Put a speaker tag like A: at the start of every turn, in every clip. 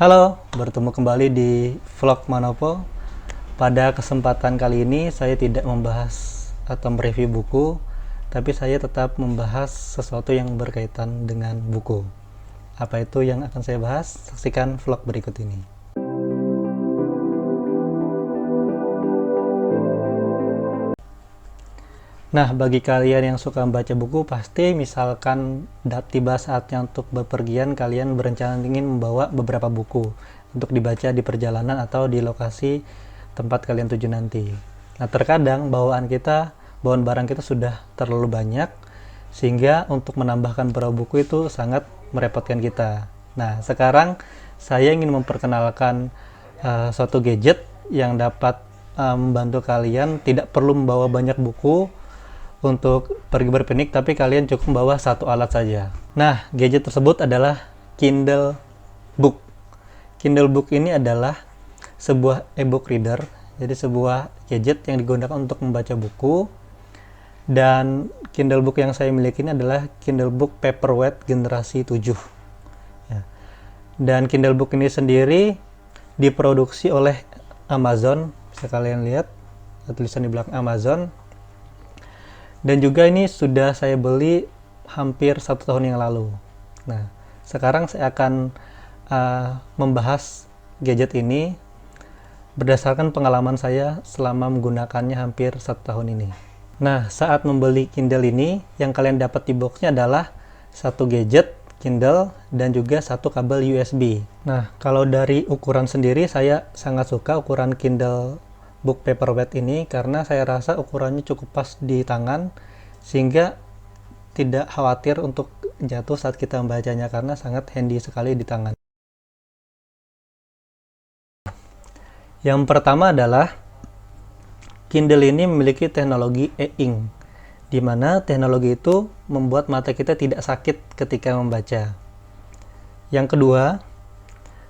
A: Halo, bertemu kembali di vlog Manopo. Pada kesempatan kali ini saya tidak membahas atau mereview buku, tapi saya tetap membahas sesuatu yang berkaitan dengan buku. Apa itu yang akan saya bahas? Saksikan vlog berikut ini. Nah, bagi kalian yang suka membaca buku, pasti misalkan tiba saatnya untuk bepergian, kalian berencana ingin membawa beberapa buku untuk dibaca di perjalanan atau di lokasi tempat kalian tuju nanti. Nah, terkadang bawaan barang kita sudah terlalu banyak, sehingga untuk menambahkan beberapa buku itu sangat merepotkan kita. Nah, sekarang saya ingin memperkenalkan suatu gadget yang dapat membantu kalian tidak perlu membawa banyak buku untuk pergi berpiknik, tapi kalian cukup membawa satu alat saja. Nah, gadget tersebut adalah Kindle Book. Kindle Book ini adalah sebuah e-book reader, jadi sebuah gadget yang digunakan untuk membaca buku. Dan Kindle Book yang saya miliki ini adalah Kindle Book Paperwhite generasi 7. Ya. Dan Kindle Book ini sendiri diproduksi oleh Amazon, bisa kalian lihat tulisan di belakang Amazon. Dan juga ini sudah saya beli hampir 1 tahun yang lalu. Nah, sekarang saya akan membahas gadget ini berdasarkan pengalaman saya selama menggunakannya hampir 1 tahun ini. Nah, saat membeli Kindle ini, yang kalian dapat di boxnya adalah satu gadget Kindle dan juga satu kabel USB. Nah, kalau dari ukuran sendiri, saya sangat suka ukuran Kindle Book Paperwhite ini karena saya rasa ukurannya cukup pas di tangan, sehingga tidak khawatir untuk jatuh saat kita membacanya karena sangat handy sekali di tangan. Yang pertama adalah Kindle ini memiliki teknologi e-ink, di mana teknologi itu membuat mata kita tidak sakit ketika membaca. Yang kedua,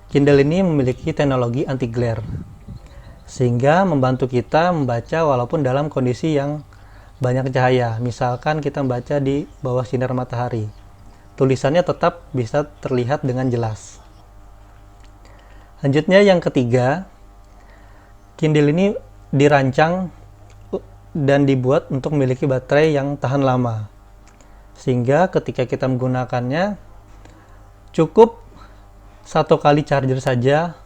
A: Kindle ini memiliki teknologi anti-glare, sehingga membantu kita membaca walaupun dalam kondisi yang banyak cahaya. Misalkan kita membaca di bawah sinar matahari, tulisannya tetap bisa terlihat dengan jelas. Lanjutnya yang ketiga, Kindle ini dirancang dan dibuat untuk memiliki baterai yang tahan lama, sehingga ketika kita menggunakannya cukup 1 kali charger saja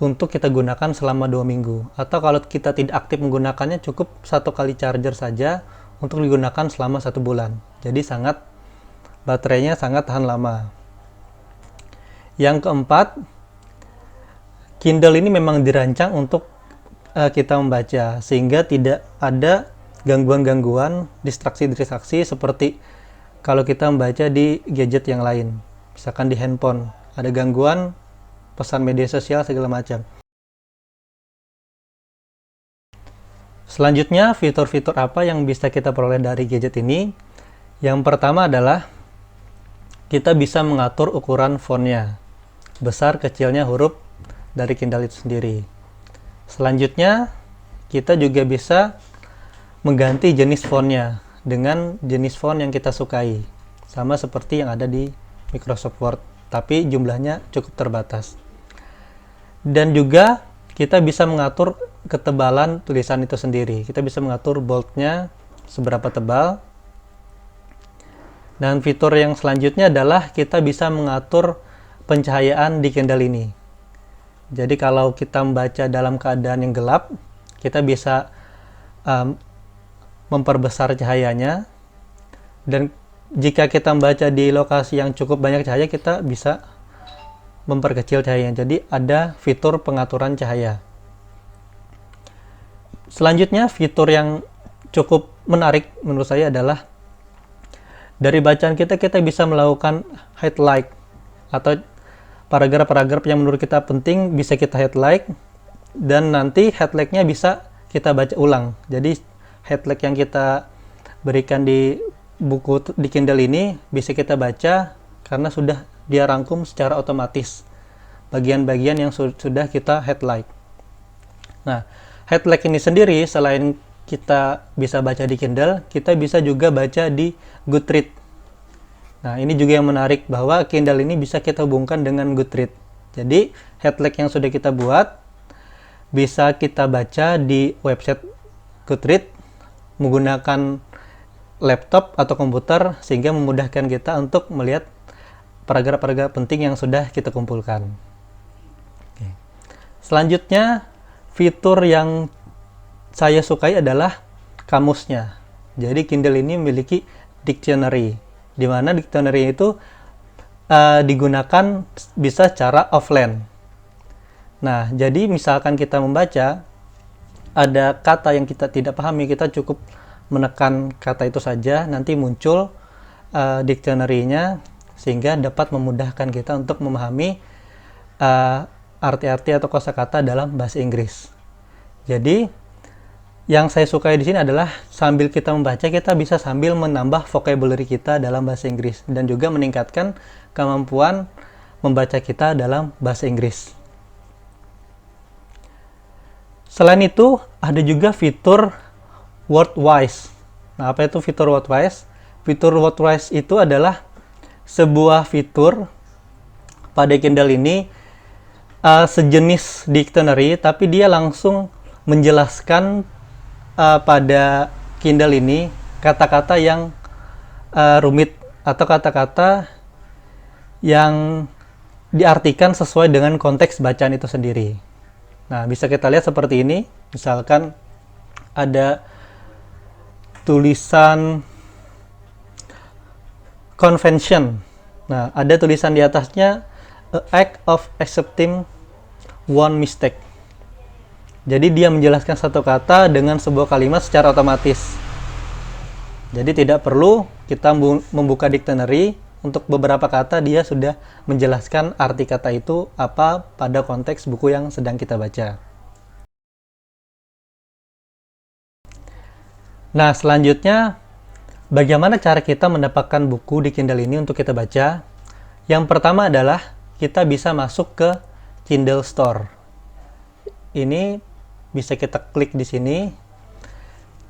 A: untuk kita gunakan selama 2 minggu, atau kalau kita tidak aktif menggunakannya cukup 1 kali charger saja untuk digunakan selama 1 bulan. Jadi baterainya sangat tahan lama. Yang keempat, Kindle ini memang dirancang untuk kita membaca, sehingga tidak ada gangguan-gangguan, distraksi-distraksi seperti kalau kita membaca di gadget yang lain. Misalkan di handphone ada gangguan pesan media sosial segala macam. Selanjutnya, fitur-fitur apa yang bisa kita peroleh dari gadget ini? Yang pertama adalah kita bisa mengatur ukuran fontnya, besar kecilnya huruf dari Kindle itu sendiri. Selanjutnya, kita juga bisa mengganti jenis fontnya dengan jenis font yang kita sukai, sama seperti yang ada di Microsoft Word, tapi jumlahnya cukup terbatas. Dan juga kita bisa mengatur ketebalan tulisan itu sendiri. Kita bisa mengatur boldnya seberapa tebal. Dan fitur yang selanjutnya adalah kita bisa mengatur pencahayaan di Kindle ini. Jadi kalau kita membaca dalam keadaan yang gelap, kita bisa memperbesar cahayanya. Dan jika kita membaca di lokasi yang cukup banyak cahaya, kita bisa memperkecil cahayanya. Jadi ada fitur pengaturan cahaya. Selanjutnya, fitur yang cukup menarik menurut saya adalah dari bacaan kita bisa melakukan highlight, atau paragraf-paragraf yang menurut kita penting bisa kita highlight, dan nanti highlight-nya bisa kita baca ulang. Jadi highlight yang kita berikan di buku di Kindle ini bisa kita baca karena sudah dia rangkum secara otomatis bagian-bagian yang sudah kita highlight. Nah, highlight ini sendiri selain kita bisa baca di Kindle, kita bisa juga baca di Goodreads. Nah, ini juga yang menarik bahwa Kindle ini bisa kita hubungkan dengan Goodreads. Jadi headlink yang sudah kita buat bisa kita baca di website Goodreads menggunakan laptop atau komputer, sehingga memudahkan kita untuk melihat paragraf-paragraf penting yang sudah kita kumpulkan. Oke. Selanjutnya, fitur yang saya sukai adalah kamusnya. Jadi Kindle ini memiliki dictionary, di mana dictionary itu digunakan bisa secara offline. Nah, jadi misalkan kita membaca, ada kata yang kita tidak pahami, kita cukup menekan kata itu saja, nanti muncul dictionary-nya, sehingga dapat memudahkan kita untuk memahami arti-arti atau kosakata dalam bahasa Inggris. Jadi, yang saya sukai di sini adalah sambil kita membaca, kita bisa sambil menambah vocabulary kita dalam bahasa Inggris dan juga meningkatkan kemampuan membaca kita dalam bahasa Inggris. Selain itu, ada juga fitur Wordwise. Nah, apa itu fitur Wordwise? Fitur Wordwise itu adalah sebuah fitur pada Kindle ini sejenis dictionary, tapi dia langsung menjelaskan pada Kindle ini kata-kata yang rumit atau kata-kata yang diartikan sesuai dengan konteks bacaan itu sendiri. Nah, bisa kita lihat seperti ini. Misalkan ada tulisan convention. Nah, ada tulisan di atasnya a act of accepting one mistake. Jadi dia menjelaskan satu kata dengan sebuah kalimat secara otomatis. Jadi tidak perlu kita membuka dictionary, untuk beberapa kata dia sudah menjelaskan arti kata itu apa pada konteks buku yang sedang kita baca. Nah, selanjutnya bagaimana cara kita mendapatkan buku di Kindle ini untuk kita baca? Yang pertama adalah kita bisa masuk ke Kindle Store. Ini bisa kita klik di sini.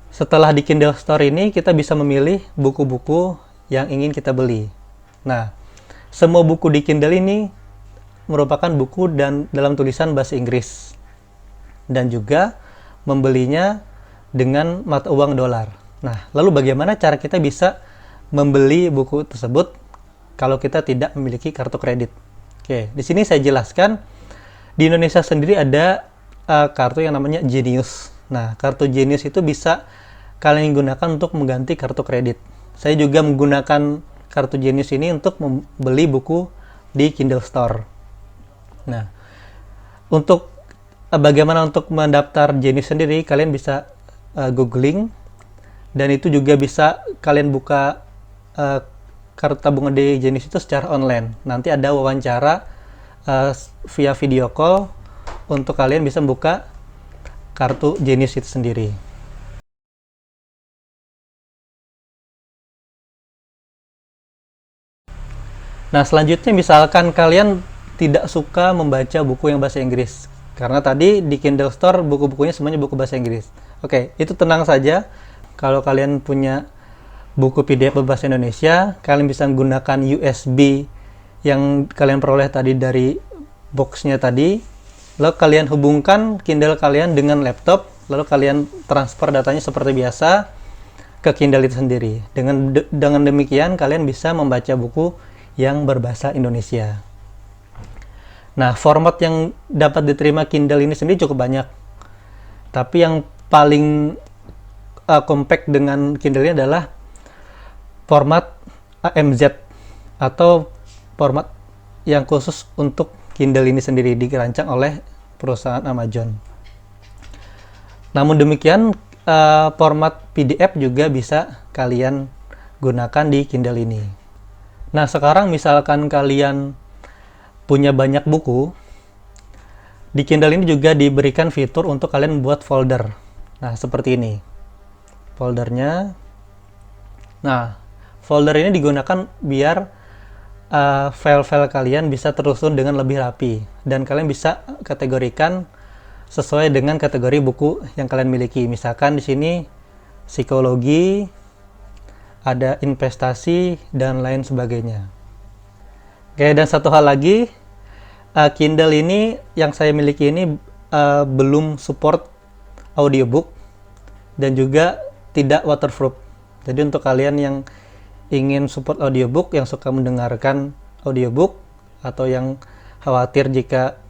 A: Setelah di Kindle Store ini, kita bisa memilih buku-buku yang ingin kita beli. Nah, semua buku di Kindle ini merupakan buku dalam tulisan bahasa Inggris. Dan juga membelinya dengan mata uang dolar. Nah, lalu bagaimana cara kita bisa membeli buku tersebut kalau kita tidak memiliki kartu kredit? Oke, di sini saya jelaskan. Di Indonesia sendiri ada kartu yang namanya Genius. Nah, kartu Genius itu bisa kalian gunakan untuk mengganti kartu kredit. Saya juga menggunakan kartu Genius ini untuk membeli buku di Kindle Store. Nah, untuk bagaimana untuk mendaftar Genius sendiri, kalian bisa googling, dan itu juga bisa kalian buka kartu tabungan di Genius itu secara online. Nanti ada wawancara via video call untuk kalian bisa membuka kartu Genius itu sendiri. Nah, selanjutnya misalkan kalian tidak suka membaca buku yang bahasa Inggris, karena tadi di Kindle Store buku-bukunya semuanya buku bahasa Inggris. Oke, itu tenang saja. Kalau kalian punya buku PDF berbahasa Indonesia, kalian bisa menggunakan USB yang kalian peroleh tadi dari boxnya tadi. Lalu kalian hubungkan Kindle kalian dengan laptop, lalu kalian transfer datanya seperti biasa ke Kindle itu sendiri. Dengan demikian kalian bisa membaca buku yang berbahasa Indonesia. Nah, format yang dapat diterima Kindle ini sendiri cukup banyak. Tapi yang paling compact dengan Kindle ini adalah format AMZ atau format yang khusus untuk Kindle ini sendiri, dirancang oleh perusahaan Amazon. Namun demikian, format PDF juga bisa kalian gunakan di Kindle ini. Nah, sekarang misalkan kalian punya banyak buku, di Kindle ini juga diberikan fitur untuk kalian membuat folder. Nah, seperti ini foldernya. Nah, folder ini digunakan biar file-file kalian bisa tersusun dengan lebih rapi, dan kalian bisa kategorikan sesuai dengan kategori buku yang kalian miliki. Misalkan di sini psikologi, ada investasi, dan lain sebagainya. Oke, dan satu hal lagi, Kindle ini yang saya miliki ini belum support audiobook dan juga tidak waterproof. Jadi untuk kalian yang ingin support audiobook, yang suka mendengarkan audiobook atau yang khawatir jika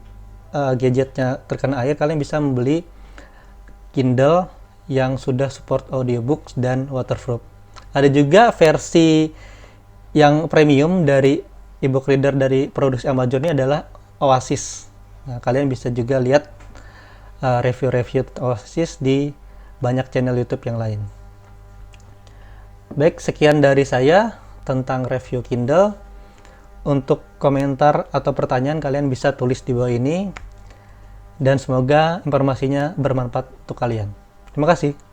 A: gadgetnya terkena air, kalian bisa membeli Kindle yang sudah support audiobook dan waterproof. Ada juga versi yang premium dari ebook reader dari produksi Amazon ini adalah Oasis. Nah, kalian bisa juga lihat review-review Oasis di banyak channel YouTube yang lain. Baik, sekian dari saya tentang review Kindle. Untuk komentar atau pertanyaan kalian bisa tulis di bawah ini. Dan semoga informasinya bermanfaat untuk kalian. Terima kasih.